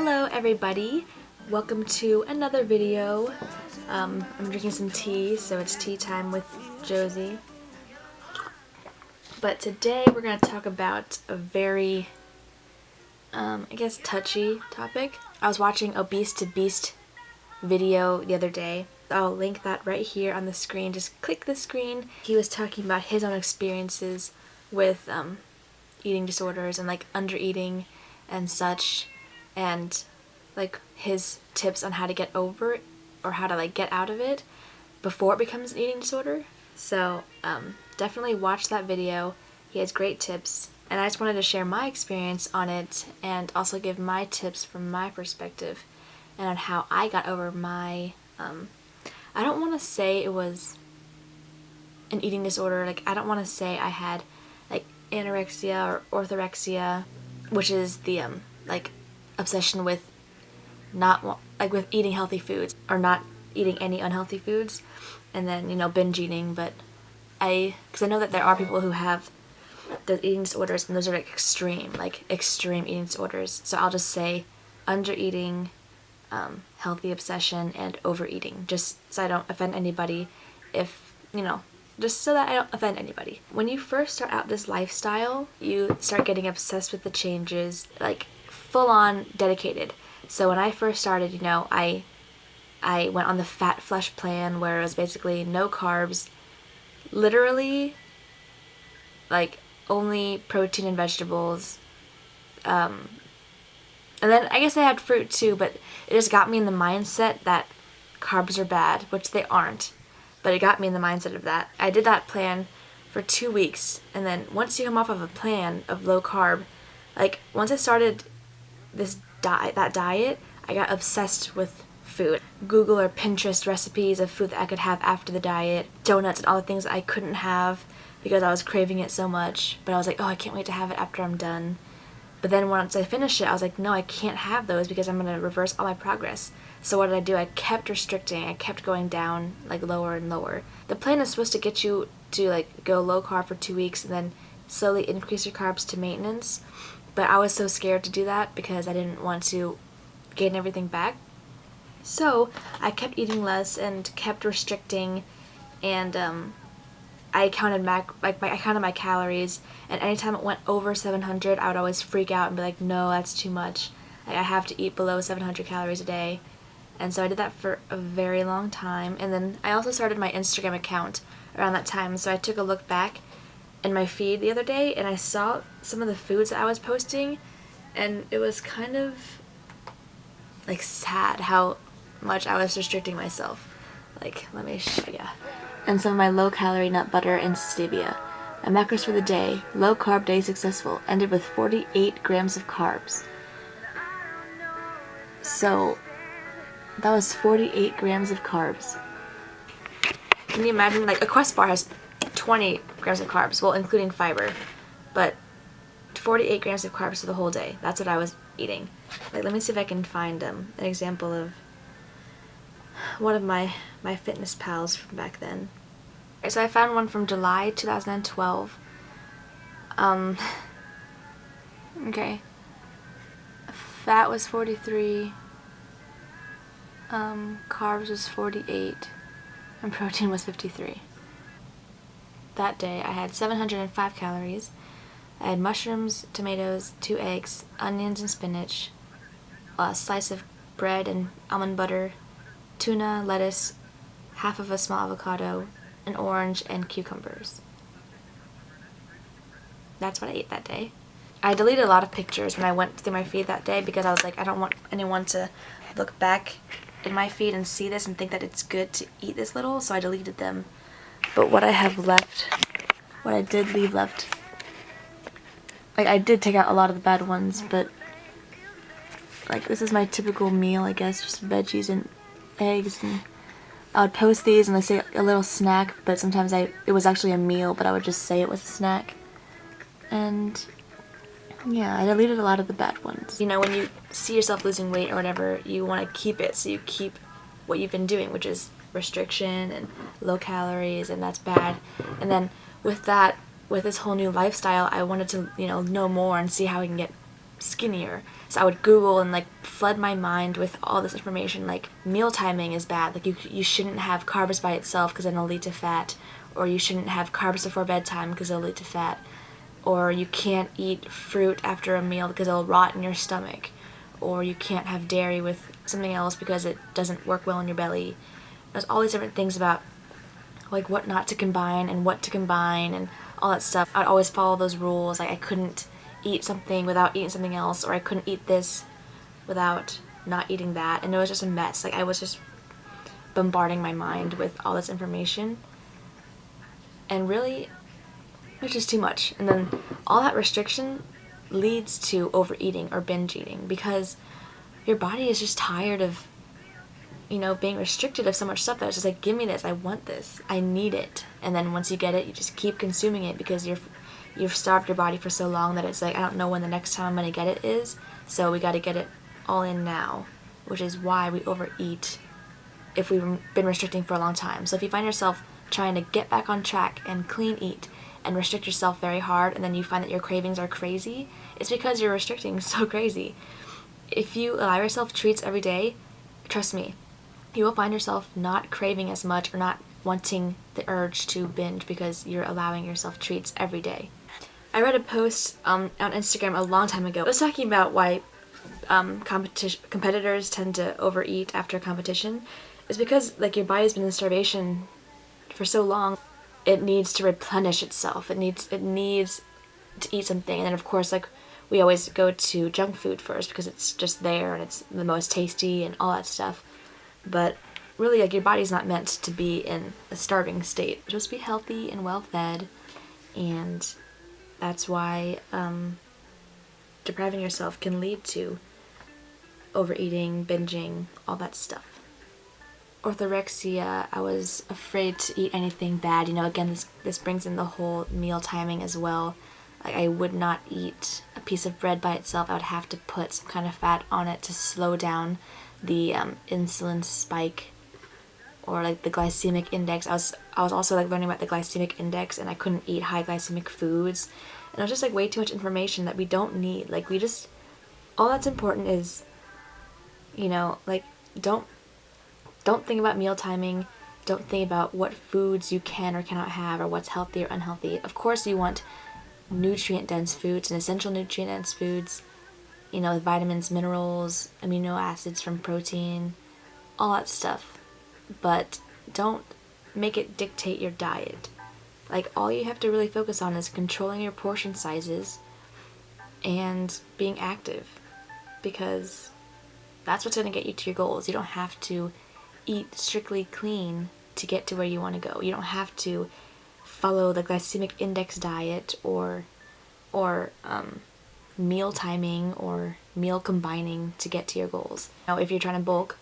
Hello everybody, welcome to another video. I'm drinking some tea, so it's tea time with Josie. But today we're going to talk about a very, I guess, touchy topic. I was watching Obese to Beast video the other day. I'll link that right here on the screen. Just click the screen. He was talking about his own experiences with eating disorders and like under eating and such, and like his tips on how to get over it or how to like get out of it before it becomes an eating disorder. So definitely watch that video. He has great tips, and I just wanted to share my experience on it and also give my tips from my perspective and on how I got over my I don't want to say it was an eating disorder. Like, I don't want to say I had like anorexia or orthorexia, which is the like obsession with not like with eating healthy foods or not eating any unhealthy foods, and then binge eating. But because I know that there are people who have those eating disorders, and those are like extreme eating disorders. So I'll just say under eating, healthy obsession, and overeating, just so I don't offend anybody. Just so that I don't offend anybody. When you first start out this lifestyle, you start getting obsessed with the changes, like full on dedicated. So when I first started, I went on the Fat Flush plan, where it was basically no carbs, literally like only protein and vegetables. And then I guess I had fruit too, but it just got me in the mindset that carbs are bad, which they aren't. But it got me in the mindset of that. I did that plan for 2 weeks, and then once you come off of a plan of low carb, like once I started that diet, I got obsessed with food. Google or Pinterest recipes of food that I could have after the diet, donuts and all the things that I couldn't have because I was craving it so much. But I was like, oh, I can't wait to have it after I'm done. But then once I finished it, I was like, no, I can't have those because I'm going to reverse all my progress. So what did I do? I kept restricting. I kept going down, like lower and lower. The plan is supposed to get you to like go low carb for 2 weeks and then slowly increase your carbs to maintenance. But I was so scared to do that because I didn't want to gain everything back. So I kept eating less and kept restricting, and I counted my calories, and anytime it went over 700, I would always freak out and be like, no, that's too much. Like, I have to eat below 700 calories a day. And so I did that for a very long time. And then I also started my Instagram account around that time. So I took a look back in my feed the other day, and I saw some of the foods that I was posting, and it was kind of like sad how much I was restricting myself. Like, let me show ya. And some of my low-calorie nut butter and stevia. My macros for the day: low-carb day successful. Ended with 48 grams of carbs. So that was 48 grams of carbs. Can you imagine? Like, a Quest bar has 20 grams of carbs, well, including fiber, but 48 grams of carbs for the whole day. That's what I was eating. Like, let me see if I can find an example of one of my fitness pals from back then. Okay, so I found one from July 2012. Okay. Fat was 43. Carbs was 48. And protein was 53. That day I had 705 calories. I had mushrooms, tomatoes, 2 eggs, onions and spinach, a slice of bread and almond butter, tuna, lettuce, half of a small avocado, an orange, and cucumbers. That's what I ate that day. I deleted a lot of pictures when I went through my feed that day because I was like, I don't want anyone to look back in my feed and see this and think that it's good to eat this little, so I deleted them. But what I have left, what I did leave left, like, I did take out a lot of the bad ones, but like, this is my typical meal, I guess, just veggies and eggs, and I would post these and they say a little snack, but sometimes it was actually a meal, but I would just say it was a snack. And yeah, I deleted a lot of the bad ones. When you see yourself losing weight or whatever, you want to keep it, so you keep what you've been doing, which is restriction and low calories, and that's bad. And then with this whole new lifestyle, I wanted to, know more and see how I can get skinnier. So I would Google and like flood my mind with all this information, like meal timing is bad, like you shouldn't have carbs by itself because then it'll lead to fat, or you shouldn't have carbs before bedtime because it'll lead to fat, or you can't eat fruit after a meal because it'll rot in your stomach, or you can't have dairy with something else because it doesn't work well in your belly. There's all these different things about like what not to combine and what to combine and all that stuff. I'd always follow those rules. Like I couldn't eat something without eating something else, or I couldn't eat this without not eating that, and it was just a mess. Like I was just bombarding my mind with all this information, and really it was just too much. And then all that restriction leads to overeating or binge eating because your body is just tired of, you know, being restricted of so much stuff that it's just like, give me this, I want this, I need it. And then once you get it, you just keep consuming it because you've starved your body for so long that it's like, I don't know when the next time I'm gonna get it is, so we gotta get it all in now, which is why we overeat if we've been restricting for a long time. So if you find yourself trying to get back on track and clean eat and restrict yourself very hard, and then you find that your cravings are crazy, it's because you're restricting so crazy. If you allow yourself treats every day, trust me, you will find yourself not craving as much or not wanting the urge to binge because you're allowing yourself treats every day. I read a post on Instagram a long time ago. It was talking about why competitors tend to overeat after competition. It's because like your body's been in starvation for so long, it needs to replenish itself. It needs to eat something, and then of course like we always go to junk food first because it's just there and it's the most tasty and all that stuff. But really, like, your body's not meant to be in a starving state. It's supposed to be healthy and well fed, and that's why depriving yourself can lead to overeating, binging, all that stuff. Orthorexia, I was afraid to eat anything bad. You know, again, this brings in the whole meal timing as well. Like, I would not eat a piece of bread by itself. I would have to put some kind of fat on it to slow down the insulin spike, or like the glycemic index. I was also like learning about the glycemic index, and I couldn't eat high glycemic foods, and it was just like way too much information that we don't need. Like we just, all that's important is, you know, like don't think about meal timing, don't think about what foods you can or cannot have or what's healthy or unhealthy. Of course you want nutrient dense foods and essential nutrient dense foods, you know, vitamins, minerals, amino acids from protein, all that stuff. But don't make it dictate your diet. Like, all you have to really focus on is controlling your portion sizes and being active, because that's what's going to get you to your goals. You don't have to eat strictly clean to get to where you want to go. You don't have to follow the glycemic index diet or meal timing or meal combining to get to your goals. Now, if you're trying to bulk,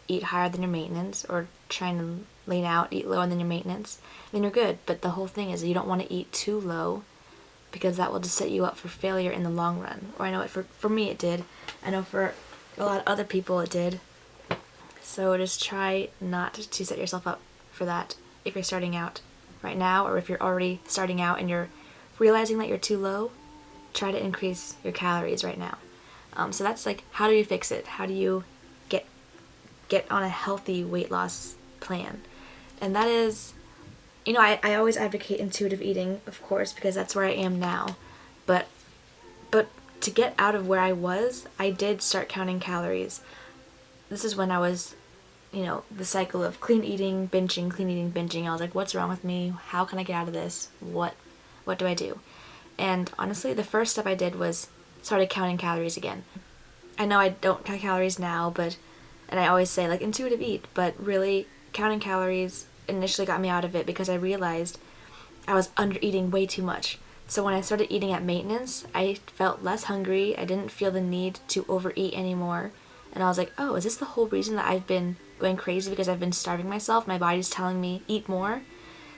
eat higher than your maintenance, or trying to lean out, eat lower than your maintenance, then you're good. But the whole thing is you don't want to eat too low, because that will just set you up for failure in the long run. Or I know it for me it did. I know for a lot of other people it did. So just try not to set yourself up for that if you're starting out right now, or if you're already starting out and you're realizing that you're too low. Try to increase your calories right now. So that's like, how do you fix it? How do you get on a healthy weight loss plan? And that is, you know, I always advocate intuitive eating, of course, because that's where I am now. But to get out of where I was, I did start counting calories. This is when I was, you know, the cycle of clean eating, binging, clean eating, binging. I was like, what's wrong with me? How can I get out of this? What do I do? And honestly, the first step I did was started counting calories again. I know I don't count calories now, and I always say like intuitive eat, but really counting calories initially got me out of it because I realized I was under eating way too much. So when I started eating at maintenance, I felt less hungry. I didn't feel the need to overeat anymore. And I was like, oh, is this the whole reason that I've been going crazy? Because I've been starving myself? My body's telling me eat more?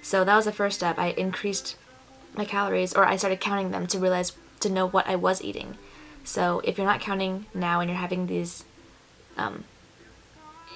So that was the first step. I increased my calories, or I started counting them to know what I was eating. So if you're not counting now and you're having these, and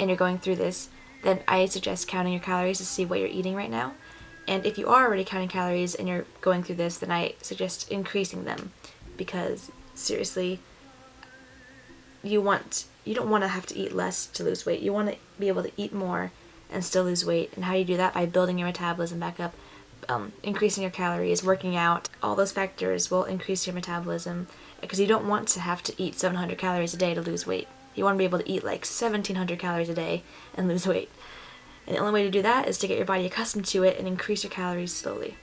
you're going through this, then I suggest counting your calories to see what you're eating right now. And if you are already counting calories and you're going through this, then I suggest increasing them, because seriously, you don't want to have to eat less to lose weight. You want to be able to eat more and still lose weight. And how do you do that? By building your metabolism back up, increasing your calories, working out. All those factors will increase your metabolism, because you don't want to have to eat 700 calories a day to lose weight. You want to be able to eat like 1,700 calories a day and lose weight. And the only way to do that is to get your body accustomed to it and increase your calories slowly.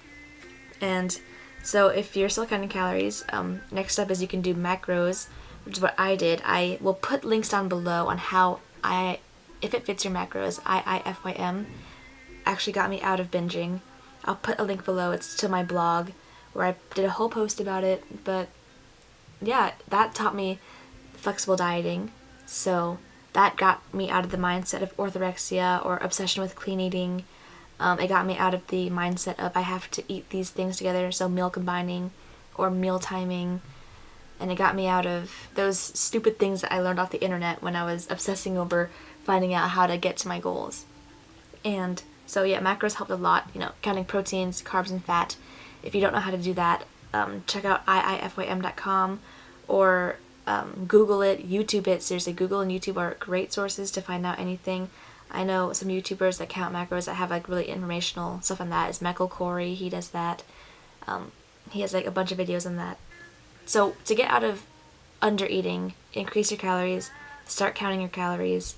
And so if you're still counting calories, next step is you can do macros, which is what I did. I will put links down below on how if it fits your macros, IIFYM actually got me out of binging. I'll put a link below. It's to my blog where I did a whole post about it. But yeah, that taught me flexible dieting. So that got me out of the mindset of orthorexia or obsession with clean eating. It got me out of the mindset of I have to eat these things together, so meal combining or meal timing. And it got me out of those stupid things that I learned off the internet when I was obsessing over finding out how to get to my goals. And so yeah, macros helped a lot, counting proteins, carbs, and fat. If you don't know how to do that, check out iifym.com or Google it, YouTube it. Seriously, Google and YouTube are great sources to find out anything. I know some YouTubers that count macros that have like really informational stuff on that. Is Michael Corey, he does that. He has like a bunch of videos on that. So to get out of under eating, increase your calories, start counting your calories,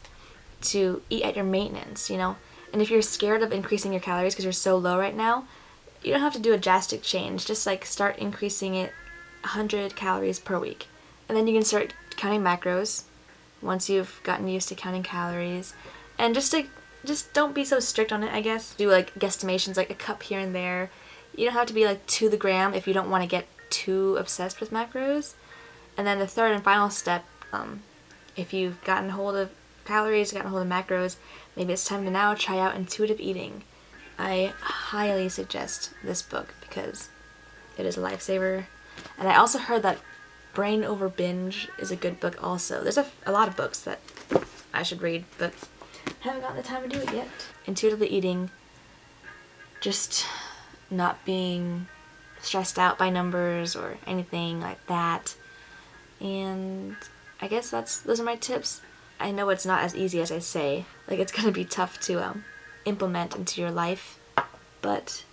to eat at your maintenance, And if you're scared of increasing your calories because you're so low right now, you don't have to do a drastic change. Just like start increasing it 100 calories per week. And then you can start counting macros once you've gotten used to counting calories. And just don't be so strict on it, I guess. Do like guesstimations, like a cup here and there. You don't have to be like to the gram if you don't want to get too obsessed with macros. And then the third and final step, if you've gotten hold of calories, gotten hold of macros, maybe it's time to now try out intuitive eating. I highly suggest this book because it is a lifesaver. And I also heard that Brain Over Binge is a good book also. There's a lot of books that I should read, but haven't gotten the time to do it yet. Intuitively eating, just not being stressed out by numbers or anything like that. And I guess those are my tips. I know it's not as easy as I say. Like, it's gonna be tough to implement into your life, but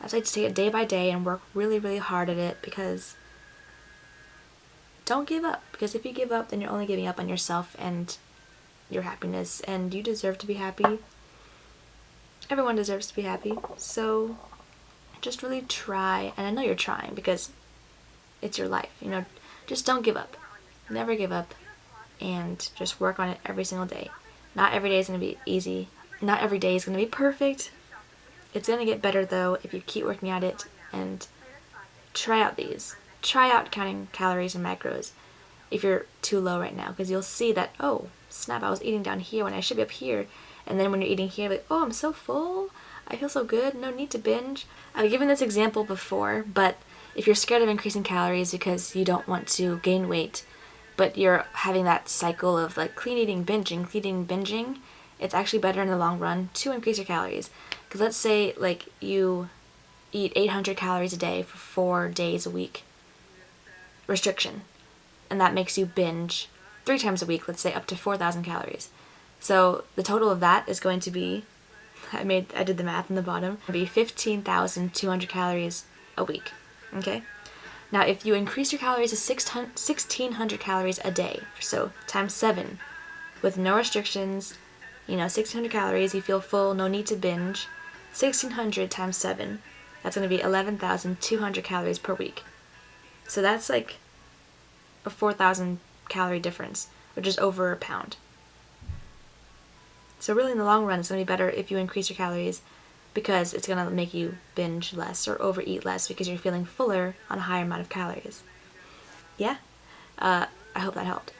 I'd like to take it day by day and work really, really hard at it, because don't give up. Because if you give up, then you're only giving up on yourself and your happiness, and you deserve to be happy. Everyone deserves to be happy. So just really try, and I know you're trying because it's your life. Just don't give up. Never give up, and just work on it every single day. Not every day is going to be easy. Not every day is going to be perfect. It's going to get better though if you keep working at it and try out these. Try out counting calories and macros if you're too low right now, because you'll see that, oh, snap, I was eating down here when I should be up here. And then when you're eating here, like, oh, I'm so full. I feel so good. No need to binge. I've given this example before, but if you're scared of increasing calories because you don't want to gain weight, but you're having that cycle of like clean eating, binging, it's actually better in the long run to increase your calories. Because let's say like you eat 800 calories a day for 4 days a week, restriction, and that makes you binge 3 times a week, let's say up to 4,000 calories. So the total of that is going to be, I did the math in the bottom, it'll be 15,200 calories a week. Okay? Now if you increase your calories to 1,600 calories a day, so times 7, with no restrictions, 1,600 calories, you feel full, no need to binge, 1,600 times 7, that's going to be 11,200 calories per week. So that's like a 4,000 calorie difference, which is over a pound. So really in the long run, it's going to be better if you increase your calories, because it's going to make you binge less or overeat less because you're feeling fuller on a higher amount of calories. Yeah? I hope that helped.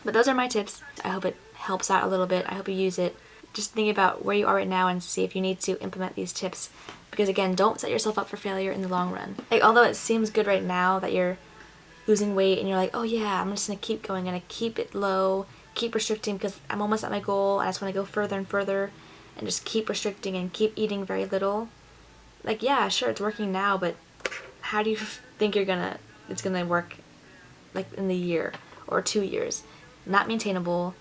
But those are my tips. I hope it helps out a little bit. I hope you use it. Just think about where you are right now and see if you need to implement these tips. Because again, don't set yourself up for failure in the long run. Like, although it seems good right now that you're losing weight and you're like, oh yeah, I'm just going to keep going, I'm going to keep it low, keep restricting because I'm almost at my goal, I just want to go further and further, and just keep restricting and keep eating very little. Like, yeah, sure, it's working now, but how do you think it's gonna work like in the year or 2 years. Not maintainable.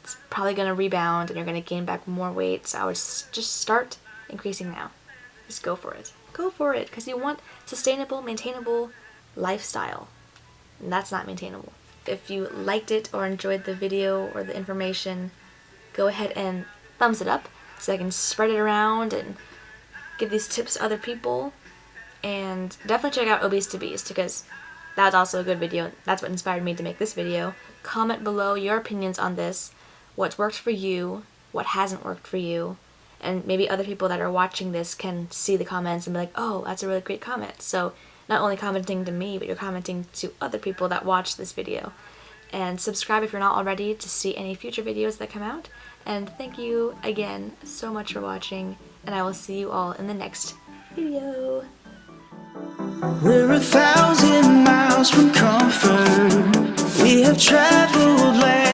It's probably going to rebound and you're going to gain back more weight. So I would just start increasing now. Just go for it. Go for it because you want sustainable, maintainable lifestyle. And that's not maintainable. If you liked it or enjoyed the video or the information, go ahead and thumbs it up so I can spread it around and give these tips to other people. And definitely check out Obese to Beast because that's also a good video. That's what inspired me to make this video. Comment below your opinions on this, what's worked for you, what hasn't worked for you, and maybe other people that are watching this can see the comments and be like, oh, that's a really great comment. So not only commenting to me, but you're commenting to other people that watch this video. And subscribe if you're not already to see any future videos that come out. And thank you again so much for watching, and I will see you all in the next video. We're 1,000 miles from comfort. We have traveled